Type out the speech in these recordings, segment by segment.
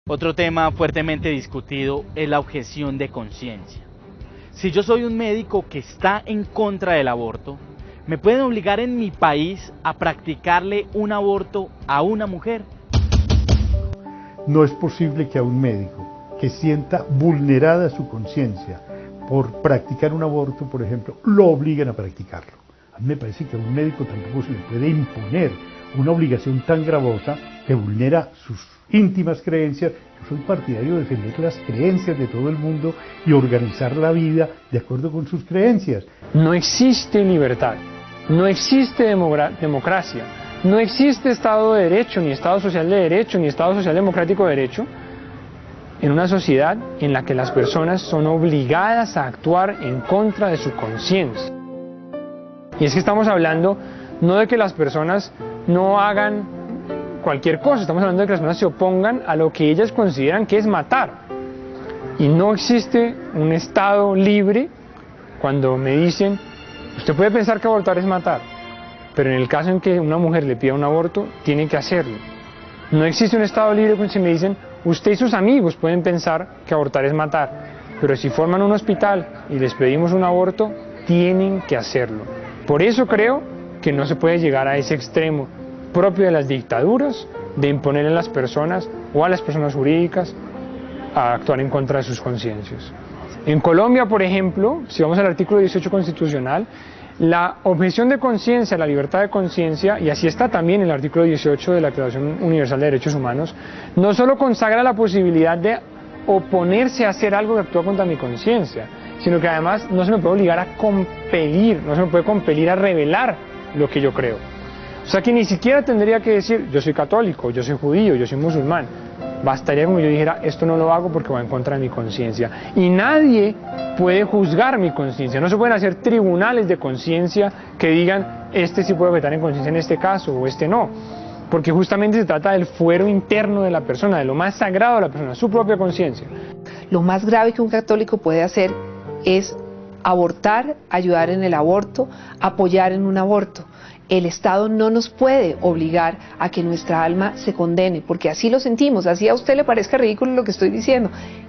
Otro tema fuertemente discutido es la objeción de conciencia. Si yo soy un médico que está en contra del aborto, ¿me pueden obligar en mi país a practicarle un aborto a una mujer? No es posible que a un médico que sienta vulnerada su conciencia por practicar un aborto, por ejemplo, lo obliguen a practicarlo. A mí me parece que a un médico tampoco se le puede imponer una obligación tan gravosa que vulnera sus íntimas creencias. Yo soy partidario de defender las creencias de todo el mundo y organizar la vida de acuerdo con sus creencias. No existe libertad, no existe democracia, no existe Estado de Derecho, ni Estado social de derecho, ni Estado social democrático de derecho, en una sociedad en la que las personas son obligadas a actuar en contra de su conciencia. Y es que estamos hablando no de que las personas no hagan cualquier cosa, estamos hablando de que las personas se opongan a lo que ellas consideran que es matar. Y no existe un Estado libre cuando me dicen, usted puede pensar que abortar es matar, pero en el caso en que una mujer le pida un aborto, tiene que hacerlo. No existe un Estado libre cuando se me dicen, usted y sus amigos pueden pensar que abortar es matar, pero si forman un hospital y les pedimos un aborto, tienen que hacerlo. Por eso creo que no se puede llegar a ese extremo propio de las dictaduras, de imponer a las personas o a las personas jurídicas a actuar en contra de sus conciencias. En Colombia, por ejemplo, si vamos al artículo 18 constitucional, la objeción de conciencia, la libertad de conciencia, y así está también en el artículo 18 de la Declaración Universal de Derechos Humanos, no solo consagra la posibilidad de oponerse a hacer algo que actúa contra mi conciencia, sino que además no se me puede obligar a compelir, no se me puede compelir a revelar lo que yo creo. O sea que ni siquiera tendría que decir, yo soy católico, yo soy judío, yo soy musulmán. Bastaría como yo dijera, esto no lo hago porque va en contra de mi conciencia. Y nadie puede juzgar mi conciencia. No se pueden hacer tribunales de conciencia que digan, este sí puede vetar en conciencia en este caso o este no. Porque justamente se trata del fuero interno de la persona, de lo más sagrado de la persona, su propia conciencia. Lo más grave que un católico puede hacer es abortar, ayudar en el aborto, apoyar en un aborto. El Estado no nos puede obligar a que nuestra alma se condene, porque así lo sentimos, así a usted le parezca ridículo lo que estoy diciendo.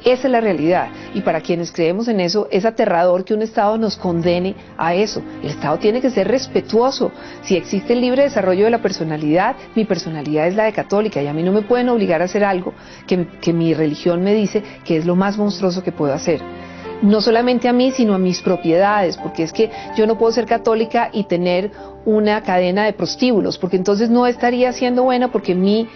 Esa es la realidad, y para quienes creemos en eso, es aterrador que un Estado nos condene a eso. El Estado tiene que ser respetuoso. Si existe el libre desarrollo de la personalidad, mi personalidad es la de católica, y a mí no me pueden obligar a hacer algo que mi religión me dice que es lo más monstruoso que puedo hacer. No solamente a mí, sino a mis propiedades, porque es que yo no puedo ser católica y tener una cadena de prostíbulos, porque entonces no estaría siendo buena, porque mi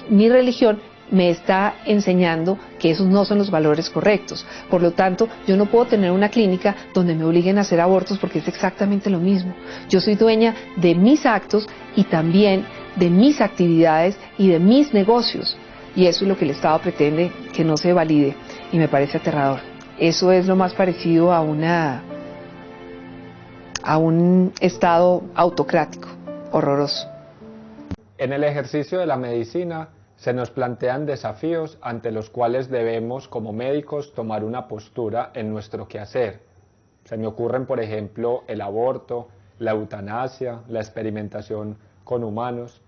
religión me está enseñando que esos no son los valores correctos. Por lo tanto, yo no puedo tener una clínica donde me obliguen a hacer abortos, porque es exactamente lo mismo. Yo soy dueña de mis actos y también de mis actividades y de mis negocios, y eso es lo que el Estado pretende que no se valide, y me parece aterrador. Eso es lo más parecido a un Estado autocrático, horroroso. En el ejercicio de la medicina se nos plantean desafíos ante los cuales debemos, como médicos, tomar una postura en nuestro quehacer. Se me ocurren, por ejemplo, el aborto, la eutanasia, la experimentación con humanos.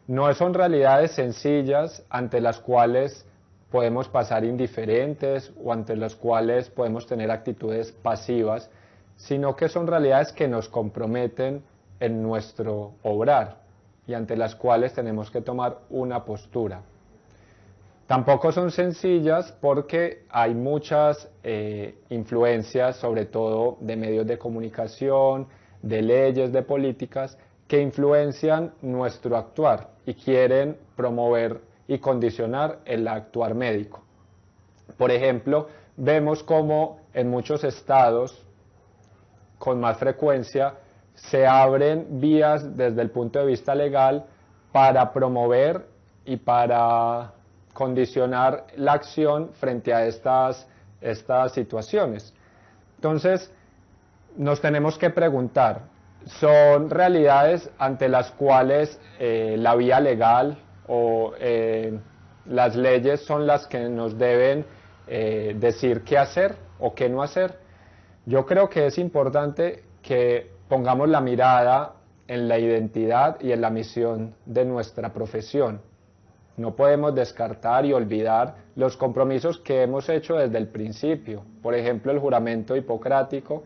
No son realidades sencillas ante las cuales podemos pasar indiferentes o ante las cuales podemos tener actitudes pasivas, sino que son realidades que nos comprometen en nuestro obrar y ante las cuales tenemos que tomar una postura. Tampoco son sencillas porque hay muchas influencias, sobre todo de medios de comunicación, de leyes, de políticas, que influencian nuestro actuar y quieren promover y condicionar el actuar médico. Por ejemplo, vemos cómo en muchos estados, con más frecuencia, se abren vías desde el punto de vista legal para promover y para condicionar la acción frente a estas situaciones. Entonces, nos tenemos que preguntar, ¿son realidades ante las cuales la vía legal o las leyes son las que nos deben decir qué hacer o qué no hacer? Yo creo que es importante que pongamos la mirada en la identidad y en la misión de nuestra profesión. No podemos descartar y olvidar los compromisos que hemos hecho desde el principio. Por ejemplo, el juramento hipocrático,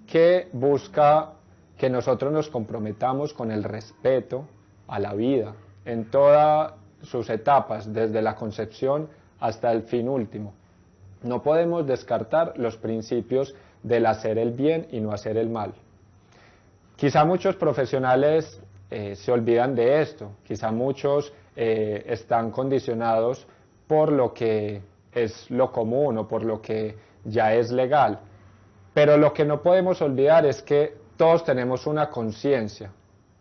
que busca que nosotros nos comprometamos con el respeto a la vida en todas sus etapas, desde la concepción hasta el fin último. No podemos descartar los principios del hacer el bien y no hacer el mal. Quizá muchos profesionales se olvidan de esto, quizá muchos están condicionados por lo que es lo común o por lo que ya es legal. Pero lo que no podemos olvidar es que todos tenemos una conciencia,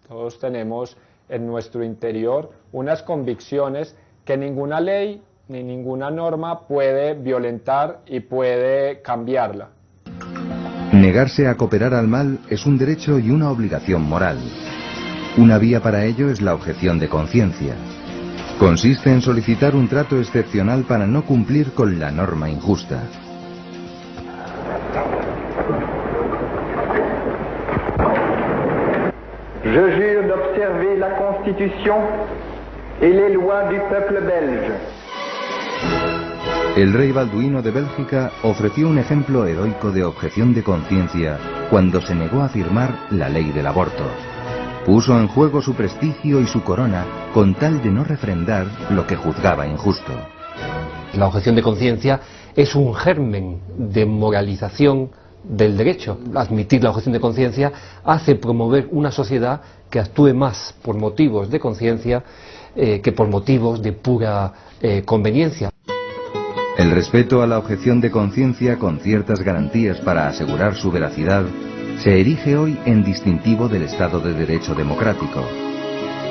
todos tenemos en nuestro interior unas convicciones que ninguna ley ni ninguna norma puede violentar y puede cambiarla. Negarse a cooperar al mal es un derecho y una obligación moral. Una vía para ello es la objeción de conciencia. Consiste en solicitar un trato excepcional para no cumplir con la norma injusta. Je jure d'observer la Constitution et les lois du peuple belge. El rey Balduino de Bélgica ofreció un ejemplo heroico de objeción de conciencia cuando se negó a firmar la ley del aborto. Puso en juego su prestigio y su corona con tal de no refrendar lo que juzgaba injusto. La objeción de conciencia es un germen de moralización del derecho. Admitir la objeción de conciencia hace promover una sociedad que actúe más por motivos de conciencia que por motivos de pura conveniencia. El respeto a la objeción de conciencia con ciertas garantías para asegurar su veracidad se erige hoy en distintivo del Estado de Derecho democrático.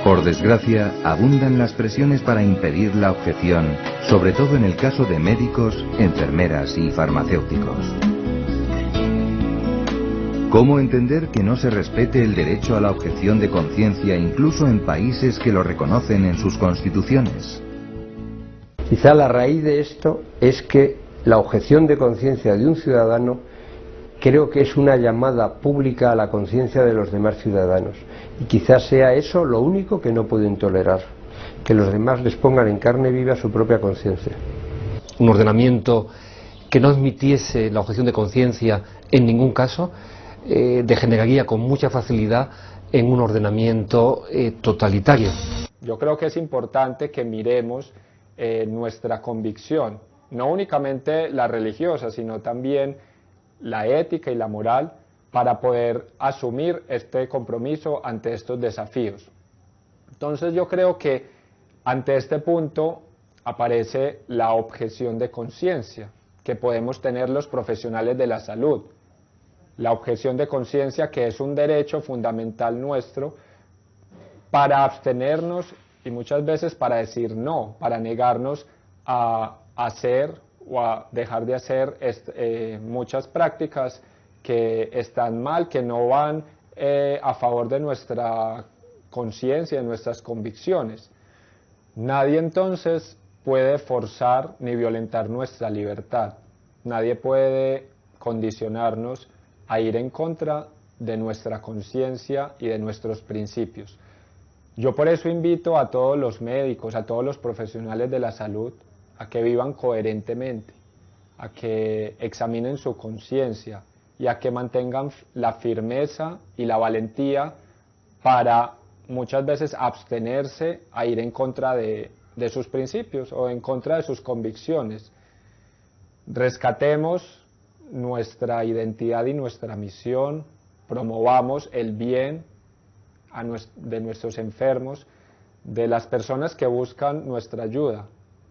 Por desgracia, abundan las presiones para impedir la objeción, sobre todo en el caso de médicos, enfermeras y farmacéuticos. ¿Cómo entender que no se respete el derecho a la objeción de conciencia incluso en países que lo reconocen en sus constituciones? Quizá la raíz de esto es que la objeción de conciencia de un ciudadano creo que es una llamada pública a la conciencia de los demás ciudadanos. Y quizás sea eso lo único que no pueden tolerar, que los demás les pongan en carne viva su propia conciencia. Un ordenamiento que no admitiese la objeción de conciencia en ningún caso degeneraría con mucha facilidad en un ordenamiento totalitario. Yo creo que es importante que miremos nuestra convicción, no únicamente la religiosa, sino también la ética y la moral, para poder asumir este compromiso ante estos desafíos. Entonces yo creo que ante este punto aparece la objeción de conciencia que podemos tener los profesionales de la salud. La objeción de conciencia, que es un derecho fundamental nuestro para abstenernos y muchas veces para decir no, para negarnos a hacer o a dejar de hacer muchas prácticas que están mal, que no van a favor de nuestra conciencia, de nuestras convicciones. Nadie entonces puede forzar ni violentar nuestra libertad. Nadie puede condicionarnos a ir en contra de nuestra conciencia y de nuestros principios. Yo por eso invito a todos los médicos, a todos los profesionales de la salud, a que vivan coherentemente, a que examinen su conciencia y a que mantengan la firmeza y la valentía para muchas veces abstenerse a ir en contra de sus principios o en contra de sus convicciones. Rescatemos nuestra identidad y nuestra misión, promovamos el bien de nuestros enfermos, de las personas que buscan nuestra ayuda.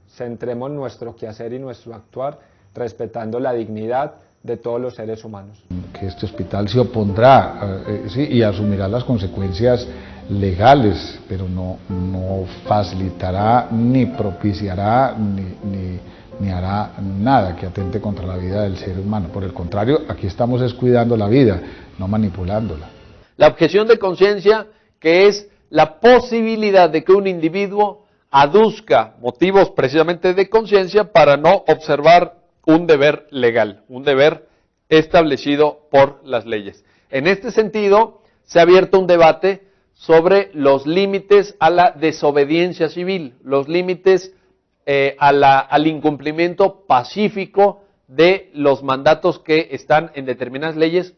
Centremos nuestro quehacer y nuestro actuar respetando la dignidad de todos los seres humanos. Que este hospital se opondrá sí, y asumirá las consecuencias legales, pero no facilitará ni propiciará ni hará nada que atente contra la vida del ser humano. Por el contrario, aquí estamos descuidando la vida, no manipulándola. La objeción de conciencia, que es la posibilidad de que un individuo aduzca motivos precisamente de conciencia para no observar un deber legal, un deber establecido por las leyes. En este sentido, se ha abierto un debate sobre los límites a la desobediencia civil, los límites al incumplimiento pacífico de los mandatos que están en determinadas leyes,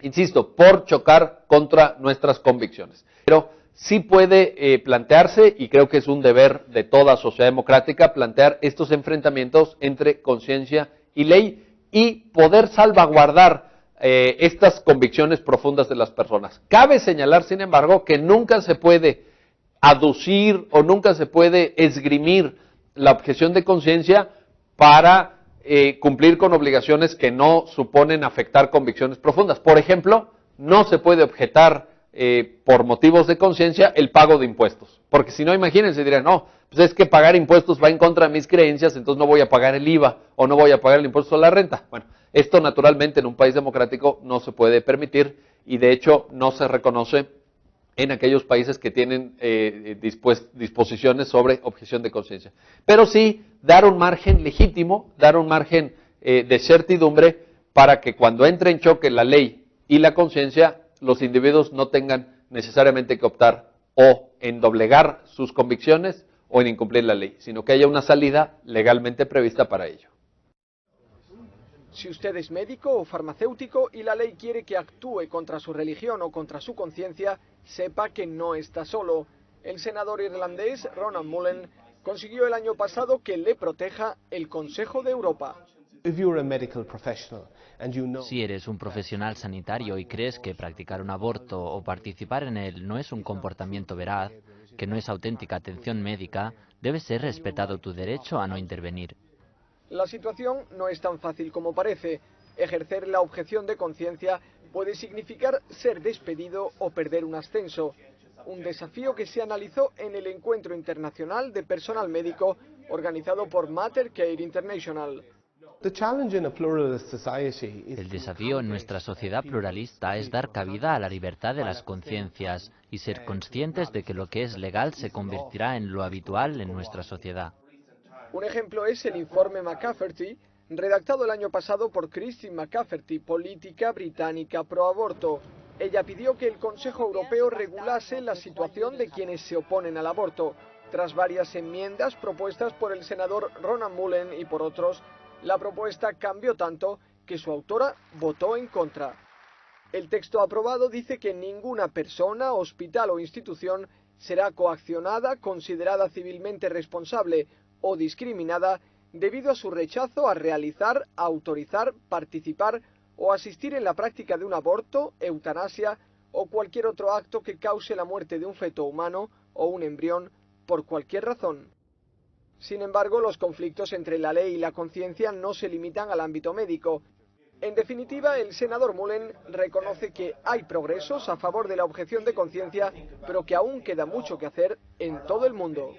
insisto, por chocar contra nuestras convicciones. Pero sí puede plantearse, y creo que es un deber de toda sociedad democrática, plantear estos enfrentamientos entre conciencia y ley y poder salvaguardar estas convicciones profundas de las personas. Cabe señalar, sin embargo, que nunca se puede aducir o nunca se puede esgrimir la objeción de conciencia para cumplir con obligaciones que no suponen afectar convicciones profundas. Por ejemplo, no se puede objetar por motivos de conciencia el pago de impuestos, porque si no, imagínense, dirán, no, pues es que pagar impuestos va en contra de mis creencias, entonces no voy a pagar el IVA o no voy a pagar el impuesto a la renta. Bueno, esto naturalmente en un país democrático no se puede permitir y de hecho no se reconoce en aquellos países que tienen disposiciones sobre objeción de conciencia. Pero sí dar un margen legítimo, dar un margen de certidumbre para que cuando entre en choque la ley y la conciencia, los individuos no tengan necesariamente que optar o en doblegar sus convicciones o en incumplir la ley, sino que haya una salida legalmente prevista para ello. Si usted es médico o farmacéutico y la ley quiere que actúe contra su religión o contra su conciencia, sepa que no está solo. El senador irlandés Ronan Mullen consiguió el año pasado que le proteja el Consejo de Europa. Si eres un profesional sanitario y crees que practicar un aborto o participar en él no es un comportamiento veraz, que no es auténtica atención médica, debe ser respetado tu derecho a no intervenir. La situación no es tan fácil como parece. Ejercer la objeción de conciencia puede significar ser despedido o perder un ascenso. Un desafío que se analizó en el Encuentro Internacional de Personal Médico organizado por Mater Care International. El desafío en nuestra sociedad pluralista es dar cabida a la libertad de las conciencias y ser conscientes de que lo que es legal se convertirá en lo habitual en nuestra sociedad. Un ejemplo es el informe McCafferty, redactado el año pasado por Christine McCafferty, política británica pro aborto. Ella pidió que el Consejo Europeo regulase la situación de quienes se oponen al aborto. Tras varias enmiendas propuestas por el senador Ronan Mullen y por otros, la propuesta cambió tanto que su autora votó en contra. El texto aprobado dice que ninguna persona, hospital o institución será coaccionada, considerada civilmente responsable o discriminada debido a su rechazo a realizar, autorizar, participar o asistir en la práctica de un aborto, eutanasia o cualquier otro acto que cause la muerte de un feto humano o un embrión por cualquier razón. Sin embargo, los conflictos entre la ley y la conciencia no se limitan al ámbito médico. En definitiva, el senador Mullen reconoce que hay progresos a favor de la objeción de conciencia, pero que aún queda mucho que hacer en todo el mundo.